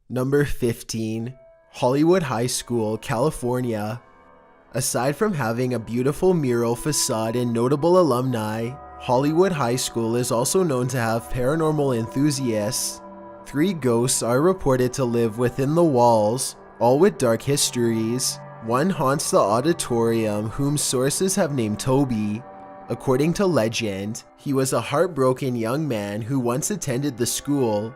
Number 15. Hollywood High School, California. Aside from having a beautiful mural facade and notable alumni, Hollywood High School is also known to have paranormal enthusiasts. 3 ghosts are reported to live within the walls, all with dark histories. One haunts the auditorium, whom sources have named Toby. According to legend, he was a heartbroken young man who once attended the school.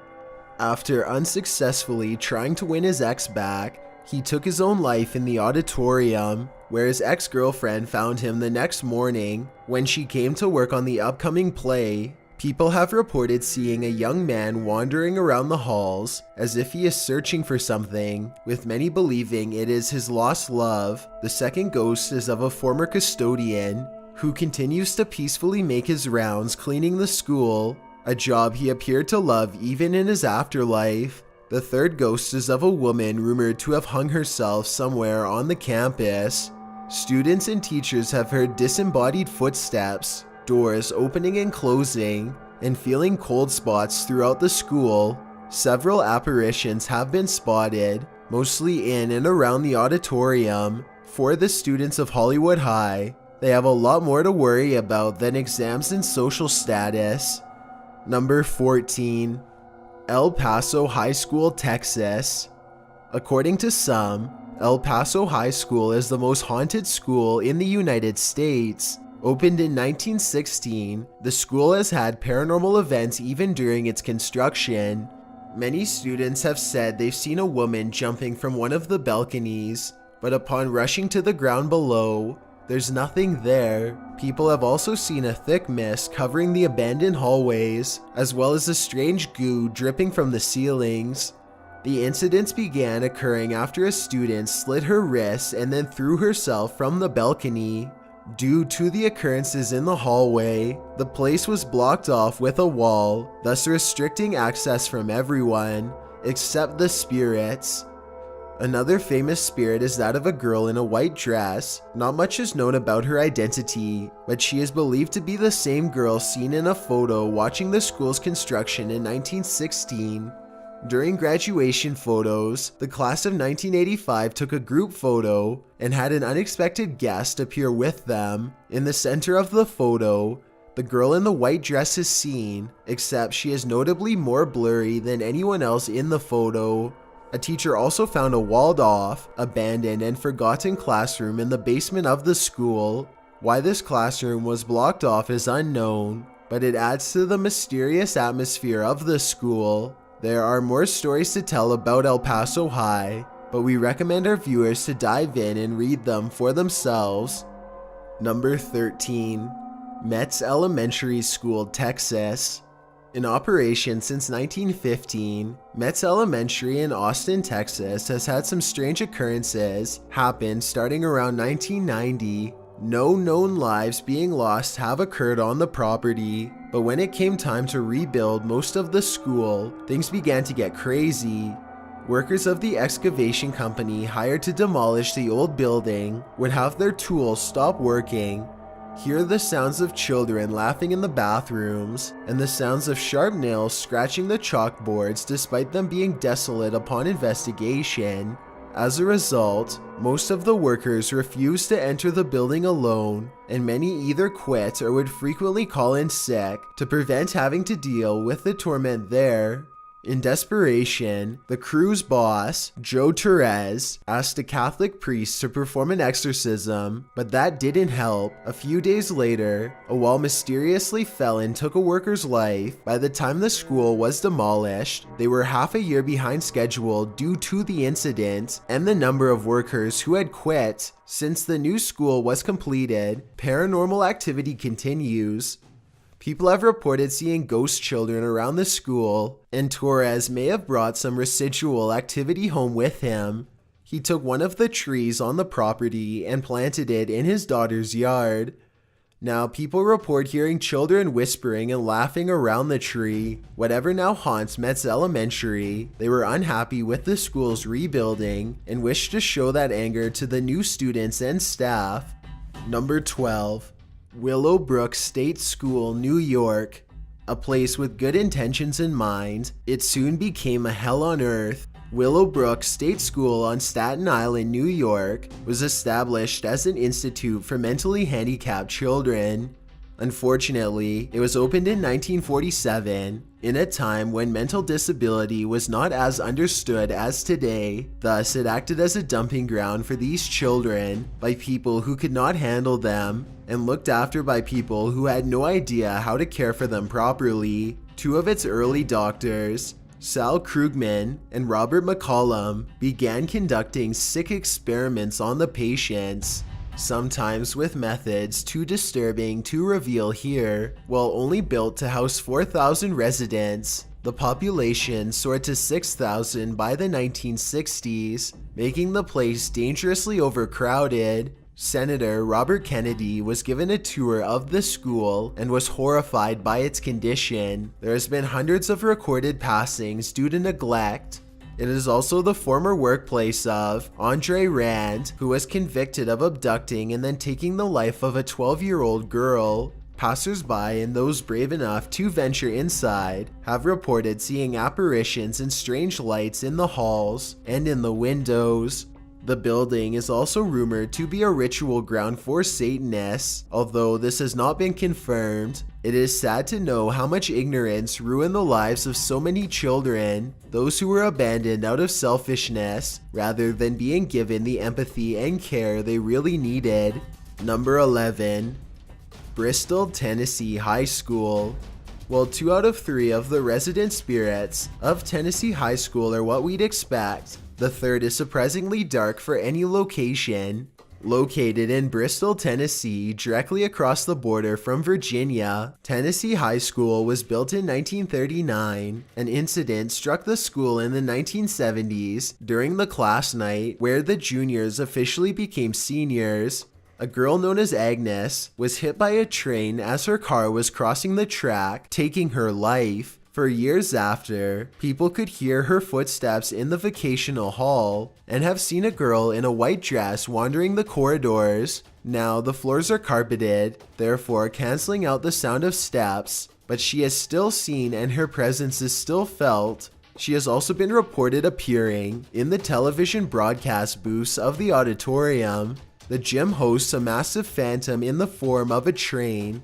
After unsuccessfully trying to win his ex back, he took his own life in the auditorium, where his ex-girlfriend found him the next morning when she came to work on the upcoming play. People have reported seeing a young man wandering around the halls as if he is searching for something, with many believing it is his lost love. The second ghost is of a former custodian who continues to peacefully make his rounds cleaning the school, a job he appeared to love even in his afterlife. The third ghost is of a woman rumored to have hung herself somewhere on the campus. Students and teachers have heard disembodied footsteps, doors opening and closing, and feeling cold spots throughout the school. Several apparitions have been spotted, mostly in and around the auditorium. For the students of Hollywood High, they have a lot more to worry about than exams and social status. Number 14. El Paso High School, Texas. According to some, El Paso High School is the most haunted school in the United States. Opened in 1916, the school has had paranormal events even during its construction. Many students have said they've seen a woman jumping from one of the balconies, but upon rushing to the ground below, there's nothing there. People have also seen a thick mist covering the abandoned hallways, as well as a strange goo dripping from the ceilings. The incidents began occurring after a student slit her wrists and then threw herself from the balcony. Due to the occurrences in the hallway, the place was blocked off with a wall, thus restricting access from everyone, except the spirits. Another famous spirit is that of a girl in a white dress. Not much is known about her identity, but she is believed to be the same girl seen in a photo watching the school's construction in 1916. During graduation photos, the class of 1985 took a group photo and had an unexpected guest appear with them. In the center of the photo, the girl in the white dress is seen, except she is notably more blurry than anyone else in the photo. A teacher also found a walled-off, abandoned, and forgotten classroom in the basement of the school. Why this classroom was blocked off is unknown, but it adds to the mysterious atmosphere of the school. There are more stories to tell about El Paso High, but we recommend our viewers to dive in and read them for themselves. Number 13. Metz Elementary School, Texas. In operation since 1915, Metz Elementary in Austin, Texas has had some strange occurrences happen starting around 1990. No known lives being lost have occurred on the property, but when it came time to rebuild most of the school, things began to get crazy. Workers of the excavation company hired to demolish the old building would have their tools stop working. Hear the sounds of children laughing in the bathrooms, and the sounds of sharp nails scratching the chalkboards despite them being desolate upon investigation. As a result, most of the workers refused to enter the building alone, and many either quit or would frequently call in sick to prevent having to deal with the torment there. In desperation, the crew's boss, Joe Therese, asked a Catholic priest to perform an exorcism, but that didn't help. A few days later, a wall mysteriously fell and took a worker's life. By the time the school was demolished, they were half a year behind schedule due to the incident and the number of workers who had quit. Since the new school was completed, paranormal activity continues. People have reported seeing ghost children around the school, and Torres may have brought some residual activity home with him. He took one of the trees on the property and planted it in his daughter's yard. Now, people report hearing children whispering and laughing around the tree. Whatever now haunts Metz Elementary, they were unhappy with the school's rebuilding and wished to show that anger to the new students and staff. Number 12. Willowbrook State School, New York. A place with good intentions in mind, it soon became a hell on earth. Willowbrook State School on Staten Island, New York, was established as an institute for mentally handicapped children. Unfortunately, it was opened in 1947, in a time when mental disability was not as understood as today. Thus, it acted as a dumping ground for these children by people who could not handle them, and looked after by people who had no idea how to care for them properly. Two of its early doctors, Sal Krugman and Robert McCollum, began conducting sick experiments on the patients, sometimes with methods too disturbing to reveal here. While only built to house 4,000 residents, the population soared to 6,000 by the 1960s, making the place dangerously overcrowded. Senator Robert Kennedy was given a tour of the school and was horrified by its condition. There has been hundreds of recorded passings due to neglect. It is also the former workplace of Andre Rand, who was convicted of abducting and then taking the life of a 12-year-old girl. Passers-by and those brave enough to venture inside have reported seeing apparitions and strange lights in the halls and in the windows. The building is also rumored to be a ritual ground for Satanists, although this has not been confirmed. It is sad to know how much ignorance ruined the lives of so many children, those who were abandoned out of selfishness, rather than being given the empathy and care they really needed. Number 11. Bristol, Tennessee High School. While 2 out of 3 of the resident spirits of Tennessee High School are what we'd expect, the third is surprisingly dark for any location. Located in Bristol, Tennessee, directly across the border from Virginia, Tennessee High School was built in 1939. An incident struck the school in the 1970s during the class night where the juniors officially became seniors. A girl known as Agnes was hit by a train as her car was crossing the track, taking her life. For years after, people could hear her footsteps in the vocational hall and have seen a girl in a white dress wandering the corridors. Now the floors are carpeted, therefore canceling out the sound of steps, but she is still seen and her presence is still felt. She has also been reported appearing in the television broadcast booths of the auditorium. The gym hosts a massive phantom in the form of a train.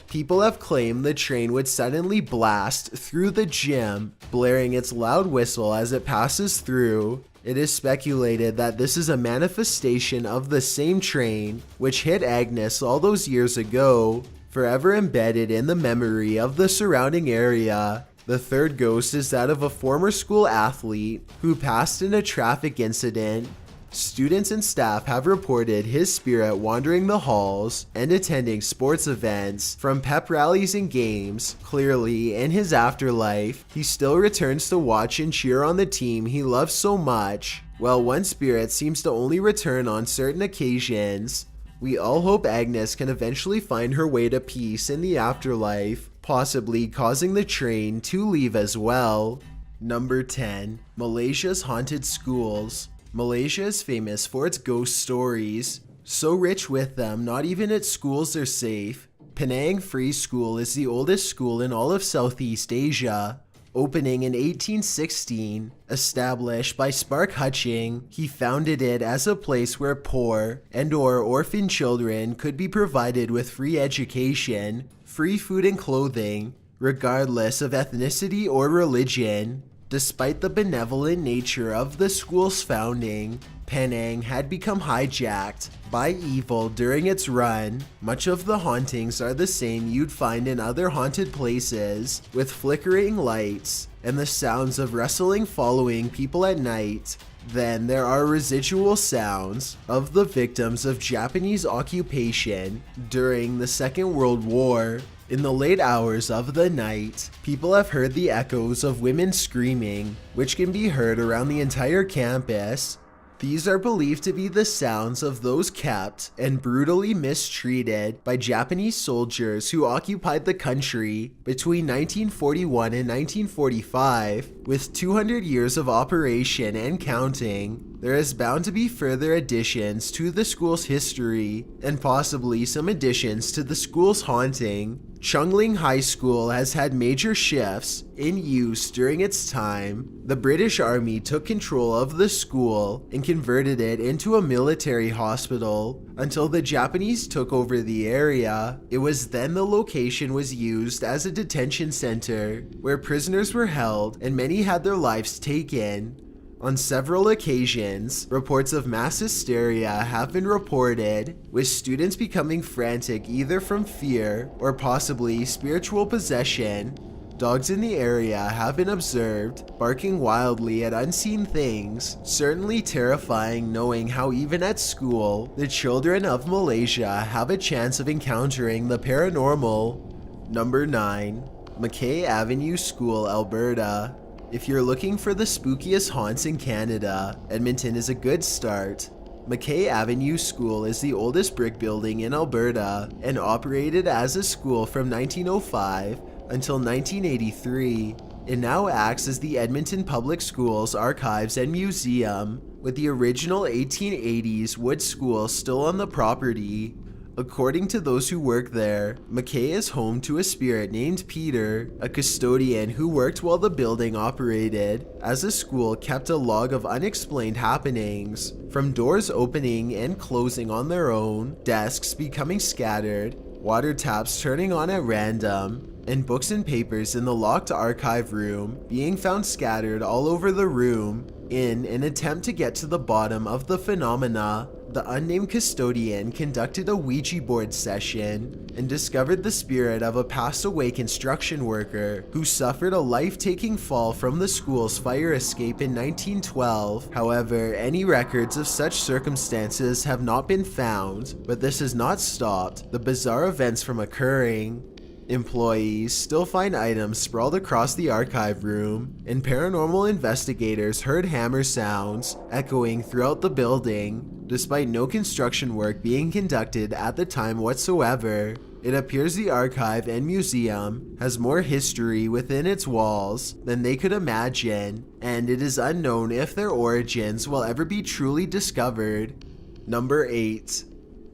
People have claimed the train would suddenly blast through the gym, blaring its loud whistle as it passes through. It is speculated that this is a manifestation of the same train which hit Agnes all those years ago, forever embedded in the memory of the surrounding area. The third ghost is that of a former school athlete who passed in a traffic incident. Students and staff have reported his spirit wandering the halls and attending sports events, from pep rallies and games. Clearly, in his afterlife, he still returns to watch and cheer on the team he loves so much, while one spirit seems to only return on certain occasions. We all hope Agnes can eventually find her way to peace in the afterlife, possibly causing the train to leave as well. Number 10. Malaysia's Haunted Schools. Malaysia is famous for its ghost stories. So rich with them, not even its schools are safe. Penang Free School is the oldest school in all of Southeast Asia. Opening in 1816, established by Spark Hutching, he founded it as a place where poor and/or orphan children could be provided with free education, free food and clothing, regardless of ethnicity or religion. Despite the benevolent nature of the school's founding, Penang had become hijacked by evil during its run. Much of the hauntings are the same you'd find in other haunted places, with flickering lights and the sounds of wrestling following people at night. Then there are residual sounds of the victims of Japanese occupation during the Second World War. In the late hours of the night, people have heard the echoes of women screaming, which can be heard around the entire campus. These are believed to be the sounds of those kept and brutally mistreated by Japanese soldiers who occupied the country between 1941 and 1945, with 200 years of operation and counting. There is bound to be further additions to the school's history, and possibly some additions to the school's haunting. Chungling High School has had major shifts in use during its time. The British Army took control of the school and converted it into a military hospital until the Japanese took over the area. It was then the location was used as a detention center where prisoners were held and many had their lives taken. On several occasions, reports of mass hysteria have been reported, with students becoming frantic either from fear or possibly spiritual possession. Dogs in the area have been observed barking wildly at unseen things, certainly terrifying knowing how even at school, the children of Malaysia have a chance of encountering the paranormal. Number 9. McKay Avenue School, Alberta. If you're looking for the spookiest haunts in Canada, Edmonton is a good start. McKay Avenue School is the oldest brick building in Alberta and operated as a school from 1905 until 1983. It now acts as the Edmonton Public Schools Archives and Museum, with the original 1880s wood school still on the property. According to those who work there, McKay is home to a spirit named Peter, a custodian who worked while the building operated, as the school kept a log of unexplained happenings, from doors opening and closing on their own, desks becoming scattered, water taps turning on at random, and books and papers in the locked archive room being found scattered all over the room. In an attempt to get to the bottom of the phenomena, the unnamed custodian conducted a Ouija board session and discovered the spirit of a passed-away construction worker who suffered a life-taking fall from the school's fire escape in 1912. However, any records of such circumstances have not been found, but this has not stopped the bizarre events from occurring. Employees still find items sprawled across the archive room, and paranormal investigators heard hammer sounds echoing throughout the building, despite no construction work being conducted at the time whatsoever. It appears the archive and museum has more history within its walls than they could imagine, and it is unknown if their origins will ever be truly discovered. Number 8.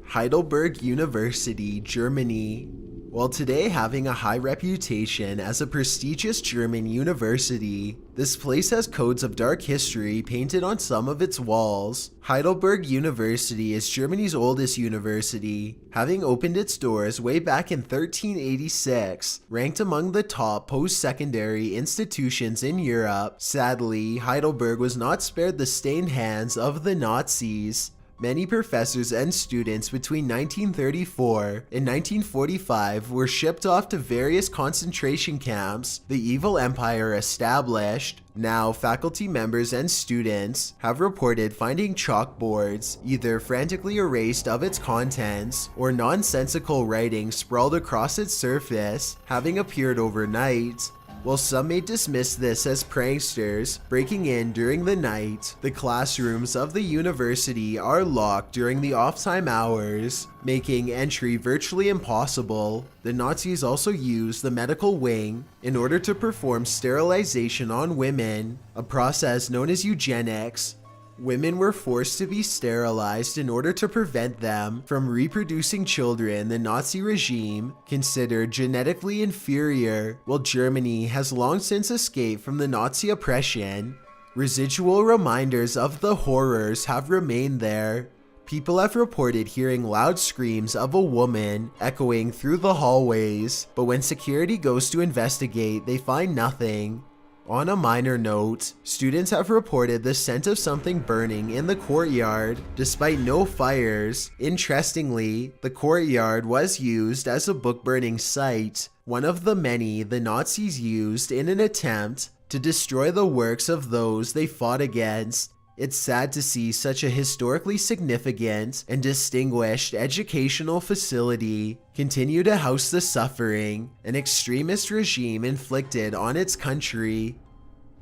Heidelberg University, Germany. While today having a high reputation as a prestigious German university, this place has codes of dark history painted on some of its walls. Heidelberg University is Germany's oldest university, having opened its doors way back in 1386, ranked among the top post-secondary institutions in Europe. Sadly, Heidelberg was not spared the stained hands of the Nazis. Many professors and students between 1934 and 1945 were shipped off to various concentration camps the evil empire established. Now, faculty members and students have reported finding chalkboards either frantically erased of its contents or nonsensical writing sprawled across its surface, having appeared overnight. While some may dismiss this as pranksters breaking in during the night, the classrooms of the university are locked during the off-time hours, making entry virtually impossible. The Nazis also used the medical wing in order to perform sterilization on women, a process known as eugenics. Women were forced to be sterilized in order to prevent them from reproducing children the Nazi regime considered genetically inferior. While Germany has long since escaped from the Nazi oppression, residual reminders of the horrors have remained there. People have reported hearing loud screams of a woman echoing through the hallways, but when security goes to investigate, they find nothing. On a minor note, students have reported the scent of something burning in the courtyard, despite no fires. Interestingly, the courtyard was used as a book-burning site, one of the many the Nazis used in an attempt to destroy the works of those they fought against. It's sad to see such a historically significant and distinguished educational facility continue to house the suffering an extremist regime inflicted on its country.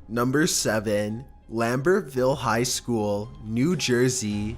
Number 7. Lambertville High School, New Jersey.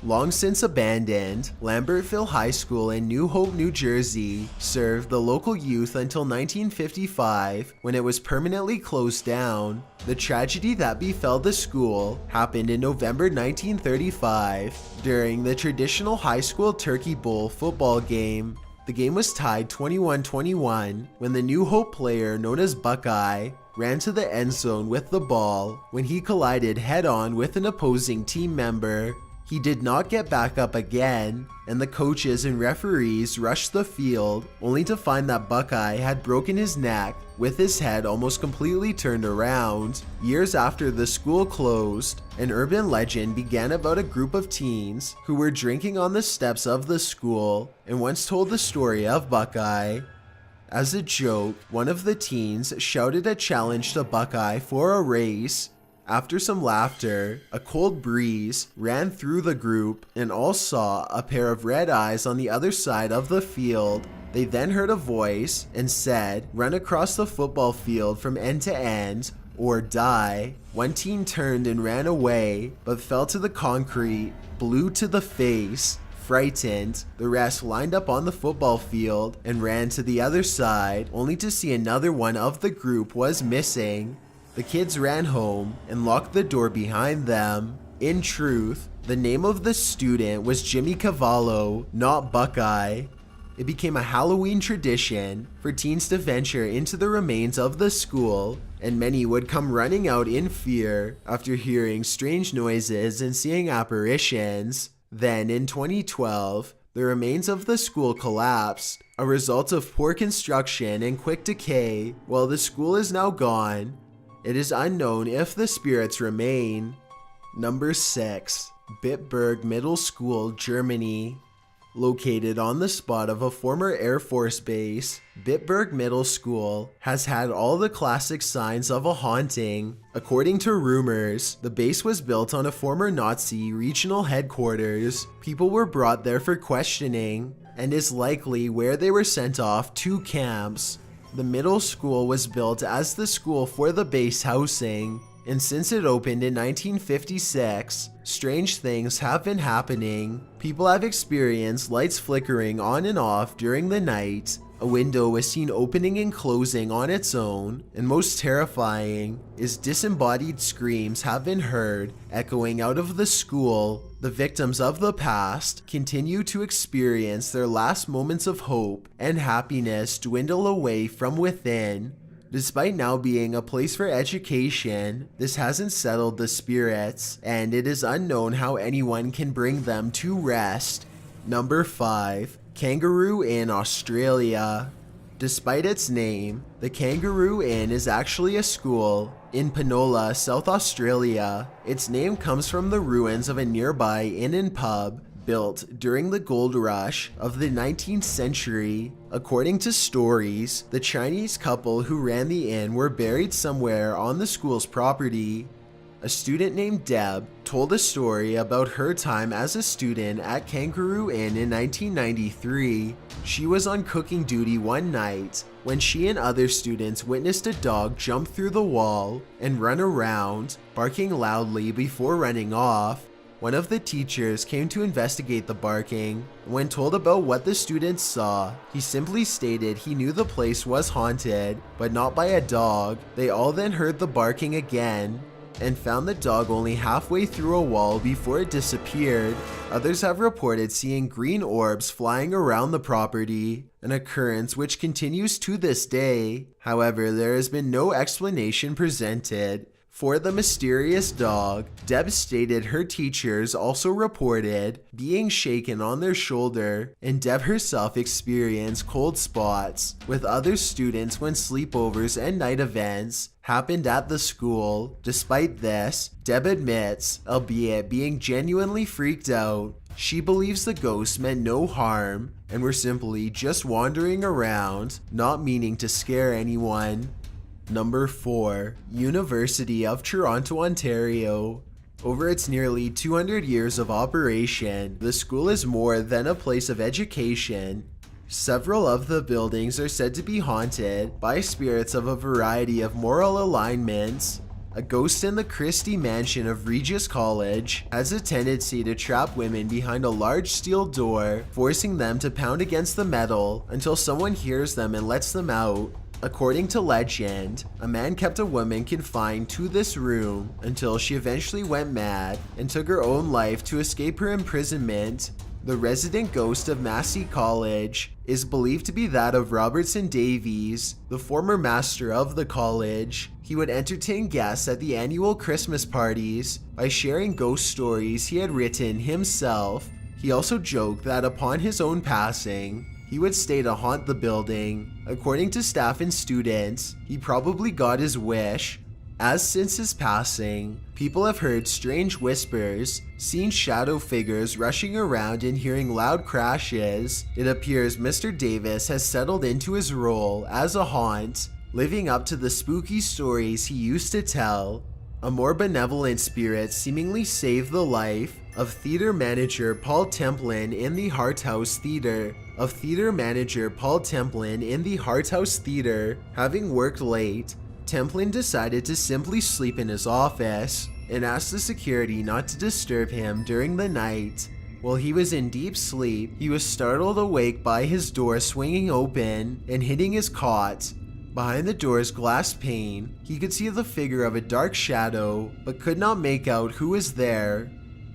Long since abandoned, Lambertville High School in New Hope, New Jersey, served the local youth until 1955 when it was permanently closed down. The tragedy that befell the school happened in November 1935 during the traditional high school Turkey Bowl football game. The game was tied 21-21 when the New Hope player known as Buckeye ran to the end zone with the ball when he collided head-on with an opposing team member. He did not get back up again, and the coaches and referees rushed the field only to find that Buckeye had broken his neck with his head almost completely turned around. Years after the school closed, an urban legend began about a group of teens who were drinking on the steps of the school and once told the story of Buckeye. As a joke, one of the teens shouted a challenge to Buckeye for a race. After some laughter, a cold breeze ran through the group and all saw a pair of red eyes on the other side of the field. They then heard a voice and said, "Run across the football field from end to end or die." One teen turned and ran away, but fell to the concrete, blue to the face. Frightened, the rest lined up on the football field and ran to the other side, only to see another one of the group was missing. The kids ran home and locked the door behind them. In truth, the name of the student was Jimmy Cavallo, not Buckeye. It became a Halloween tradition for teens to venture into the remains of the school, and many would come running out in fear after hearing strange noises and seeing apparitions. Then in 2012, the remains of the school collapsed, a result of poor construction and quick decay. While the school is now gone, it is unknown if the spirits remain. Number 6. Bitburg Middle School, Germany. Located on the spot of a former Air Force base, Bitburg Middle School has had all the classic signs of a haunting. According to rumors, the base was built on a former Nazi regional headquarters. People were brought there for questioning, and is likely where they were sent off to camps. The middle school was built as the school for the base housing, and since it opened in 1956, strange things have been happening. People have experienced lights flickering on and off during the night. A window was seen opening and closing on its own, and most terrifying is disembodied screams have been heard echoing out of the school. The victims of the past continue to experience their last moments of hope and happiness dwindle away from within. Despite now being a place for education, this hasn't settled the spirits, and it is unknown how anyone can bring them to rest. Number 5. Kangaroo Inn, Australia. Despite its name, the Kangaroo Inn is actually a school in Penola, South Australia. Its name comes from the ruins of a nearby inn and pub built during the gold rush of the 19th century. According to stories, the Chinese couple who ran the inn were buried somewhere on the school's property. A student named Deb told a story about her time as a student at Kangaroo Inn in 1993. She was on cooking duty one night when she and other students witnessed a dog jump through the wall and run around, barking loudly before running off. One of the teachers came to investigate the barking. When told about what the students saw, he simply stated he knew the place was haunted, but not by a dog. They all then heard the barking again and found the dog only halfway through a wall before it disappeared. Others have reported seeing green orbs flying around the property, an occurrence which continues to this day. However, there has been no explanation presented for the mysterious dog. Deb stated her teachers also reported being shaken on their shoulder, and Deb herself experienced cold spots with other students when sleepovers and night events happened at the school. Despite this, Deb admits, albeit being genuinely freaked out, she believes the ghosts meant no harm and were simply just wandering around, not meaning to scare anyone. Number 4. University of Toronto, Ontario. Over its nearly 200 years of operation, the school is more than a place of education. Several of the buildings are said to be haunted by spirits of a variety of moral alignments. A ghost in the Christie mansion of Regis College has a tendency to trap women behind a large steel door, forcing them to pound against the metal until someone hears them and lets them out. According to legend, a man kept a woman confined to this room until she eventually went mad and took her own life to escape her imprisonment. The resident ghost of Massey College is believed to be that of Robertson Davies, the former master of the college. He would entertain guests at the annual Christmas parties by sharing ghost stories he had written himself. He also joked that upon his own passing, he would stay to haunt the building. According to staff and students, he probably got his wish, as since his passing, people have heard strange whispers, seen shadow figures rushing around and hearing loud crashes. It appears Mr. Davis has settled into his role as a haunt, living up to the spooky stories he used to tell. A more benevolent spirit seemingly saved the life of theater manager Paul Templin in the Harthouse Theater. Having worked late, Templin decided to simply sleep in his office and asked the security not to disturb him during the night. While he was in deep sleep, he was startled awake by his door swinging open and hitting his cot. Behind the door's glass pane, he could see the figure of a dark shadow, but could not make out who was there.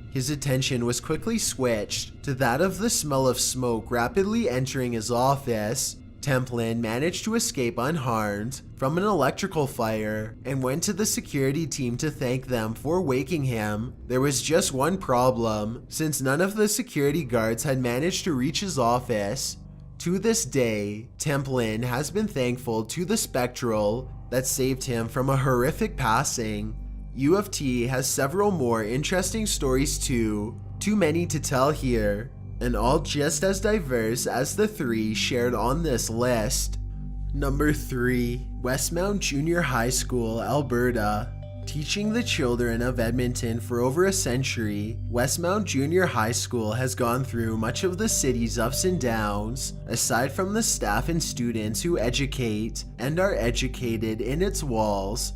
His attention was quickly switched to that of the smell of smoke rapidly entering his office. Templin managed to escape unharmed from an electrical fire and went to the security team to thank them for waking him. There was just one problem, since none of the security guards had managed to reach his office. To this day, Templin has been thankful to the Spectral that saved him from a horrific passing. U of T has several more interesting stories too many to tell here, and all just as diverse as the three shared on this list. Number 3. Westmount Junior High School, Alberta. Teaching the children of Edmonton for over a century, Westmount Junior High School has gone through much of the city's ups and downs. Aside from the staff and students who educate and are educated in its walls,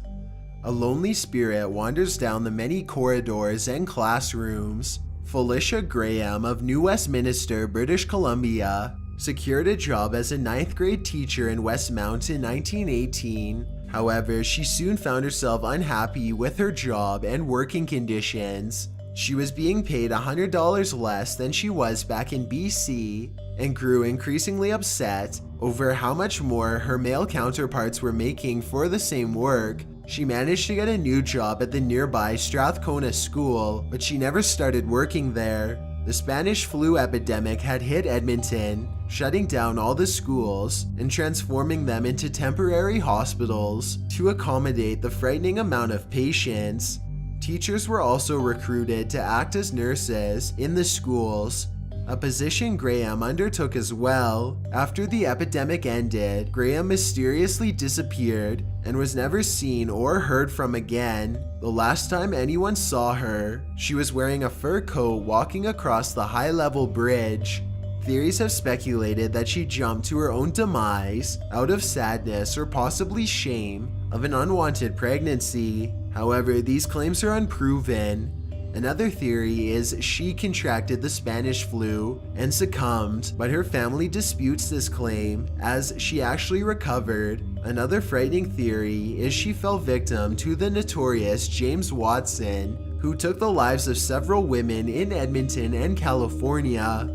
a lonely spirit wanders down the many corridors and classrooms. Felicia Graham of New Westminster, British Columbia, secured a job as a 9th grade teacher in Westmount in 1918. However, she soon found herself unhappy with her job and working conditions. She was being paid $100 less than she was back in BC and grew increasingly upset over how much more her male counterparts were making for the same work. She managed to get a new job at the nearby Strathcona School, but she never started working there. The Spanish flu epidemic had hit Edmonton, shutting down all the schools and transforming them into temporary hospitals to accommodate the frightening amount of patients. Teachers were also recruited to act as nurses in the schools, a position Graham undertook as well. After the epidemic ended, Graham mysteriously disappeared and was never seen or heard from again. The last time anyone saw her, she was wearing a fur coat walking across the high-level bridge. Theories have speculated that she jumped to her own demise out of sadness or possibly shame of an unwanted pregnancy. However, these claims are unproven. Another theory is she contracted the Spanish flu and succumbed, but her family disputes this claim as she actually recovered. Another frightening theory is she fell victim to the notorious James Watson, who took the lives of several women in Edmonton and California.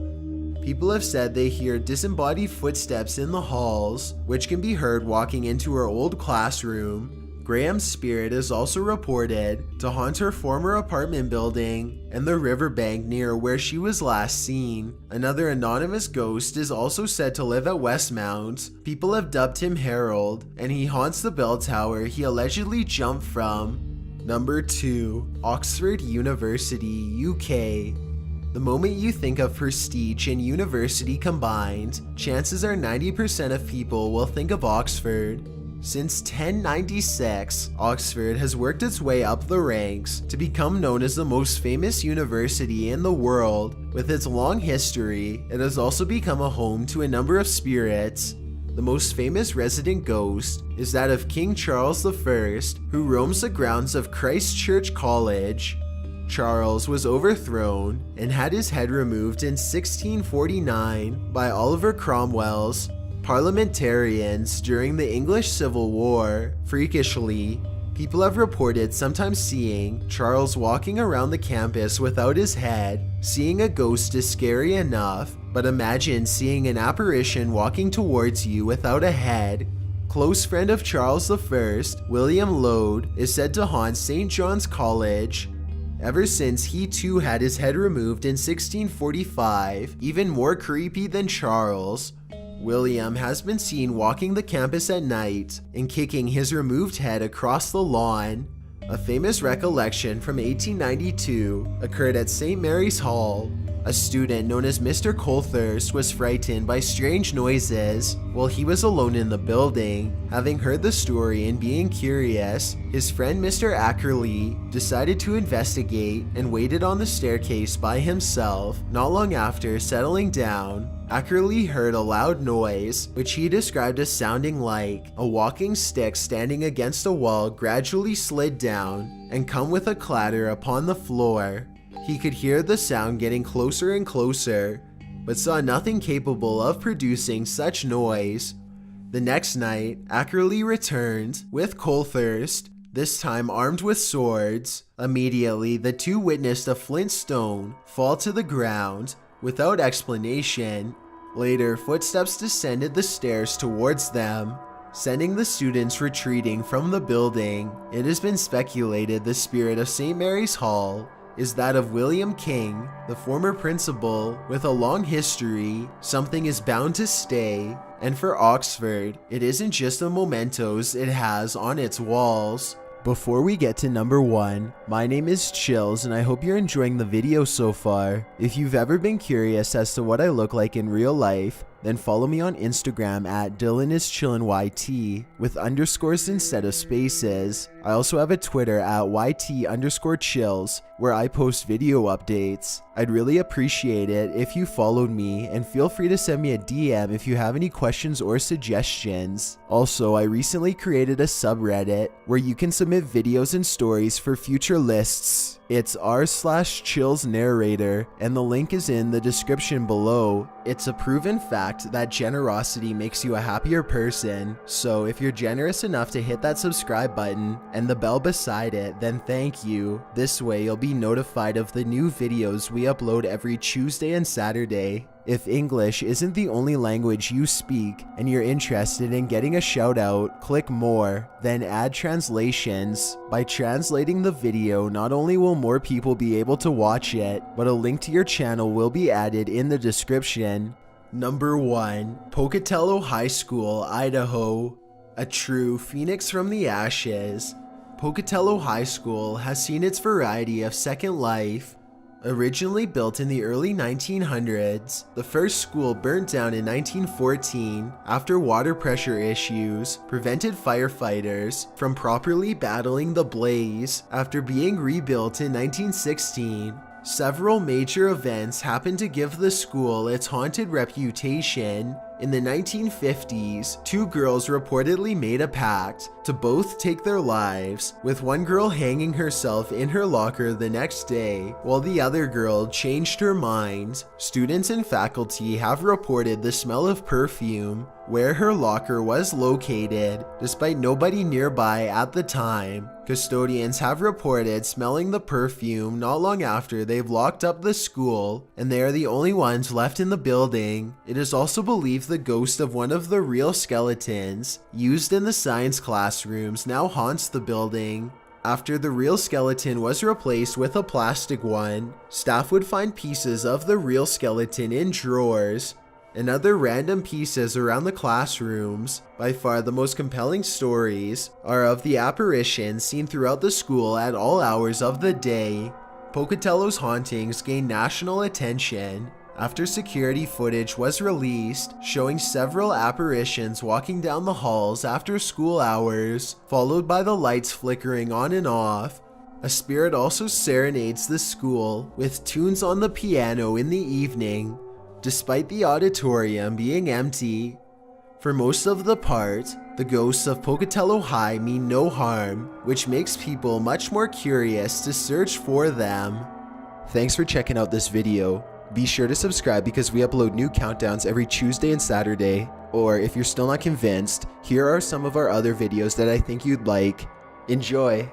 People have said they hear disembodied footsteps in the halls, which can be heard walking into her old classroom. Graham's spirit is also reported to haunt her former apartment building and the riverbank near where she was last seen. Another anonymous ghost is also said to live at Westmount. People have dubbed him Harold, and he haunts the bell tower he allegedly jumped from. Number 2. Oxford University, UK. The moment you think of prestige and university combined, chances are 90% of people will think of Oxford. Since 1096, Oxford has worked its way up the ranks to become known as the most famous university in the world. With its long history, it has also become a home to a number of spirits. The most famous resident ghost is that of King Charles I, who roams the grounds of Christ Church College. Charles was overthrown and had his head removed in 1649 by Oliver Cromwell's parliamentarians during the English Civil War. Freakishly, people have reported sometimes seeing Charles walking around the campus without his head. Seeing a ghost is scary enough, but imagine seeing an apparition walking towards you without a head. Close friend of Charles I, William Lode, is said to haunt St. John's College ever since he too had his head removed in 1645. Even more creepy than Charles, William has been seen walking the campus at night and kicking his removed head across the lawn. A famous recollection from 1892 occurred at St. Mary's Hall. A student known as Mr. Colthurst was frightened by strange noises while he was alone in the building. Having heard the story and being curious, his friend Mr. Ackerley decided to investigate and waited on the staircase by himself. Not long after settling down, Ackerley heard a loud noise, which he described as sounding like a walking stick standing against a wall gradually slid down and come with a clatter upon the floor. He could hear the sound getting closer and closer, but saw nothing capable of producing such noise. The next night, Ackerley returned with Colthurst, this time armed with swords. Immediately, the two witnessed a flint stone fall to the ground without explanation. Later, footsteps descended the stairs towards them, sending the students retreating from the building. It has been speculated the spirit of St. Mary's Hall is that of William King, the former principal. With a long history, something is bound to stay, and for Oxford, it isn't just the mementos it has on its walls. Before we get to number 1, my name is Chills and I hope you're enjoying the video so far. If you've ever been curious as to what I look like in real life, then follow me on Instagram at DylanIsChillinYT with underscores instead of spaces. I also have a Twitter at YT_chills where I post video updates. I'd really appreciate it if you followed me, and feel free to send me a DM if you have any questions or suggestions. Also, I recently created a subreddit where you can submit videos and stories for future lists. It's r/chillsnarrator and the link is in the description below. It's a proven fact that generosity makes you a happier person, so if you're generous enough to hit that subscribe button and the bell beside it, then thank you. This way you'll be notified of the new videos we upload every Tuesday and Saturday. If English isn't the only language you speak and you're interested in getting a shout out, click more, then add translations. By translating the video, not only will more people be able to watch it, but a link to your channel will be added in the description. Number 1. Pocatello High School, Idaho. A true phoenix from the ashes, Pocatello High School has seen its variety of second life. Originally built in the early 1900s, the first school burnt down in 1914 after water pressure issues prevented firefighters from properly battling the blaze. After being rebuilt in 1916, several major events happened to give the school its haunted reputation. In the 1950s, two girls reportedly made a pact to both take their lives, with one girl hanging herself in her locker the next day, while the other girl changed her mind. Students and faculty have reported the smell of perfume where her locker was located, despite nobody nearby at the time. Custodians have reported smelling the perfume not long after they've locked up the school, and they are the only ones left in the building. It is also believed the ghost of one of the real skeletons used in the science classrooms now haunts the building. After the real skeleton was replaced with a plastic one, staff would find pieces of the real skeleton in drawers and other random pieces around the classrooms. By far the most compelling stories are of the apparitions seen throughout the school at all hours of the day. Pocatello's hauntings gained national attention after security footage was released showing several apparitions walking down the halls after school hours, followed by the lights flickering on and off. A spirit also serenades the school with tunes on the piano in the evening, despite the auditorium being empty. For most of the part, the ghosts of Pocatello High mean no harm, which makes people much more curious to search for them. Thanks for checking out this video. Be sure to subscribe because we upload new countdowns every Tuesday and Saturday. Or if you're still not convinced, here are some of our other videos that I think you'd like. Enjoy!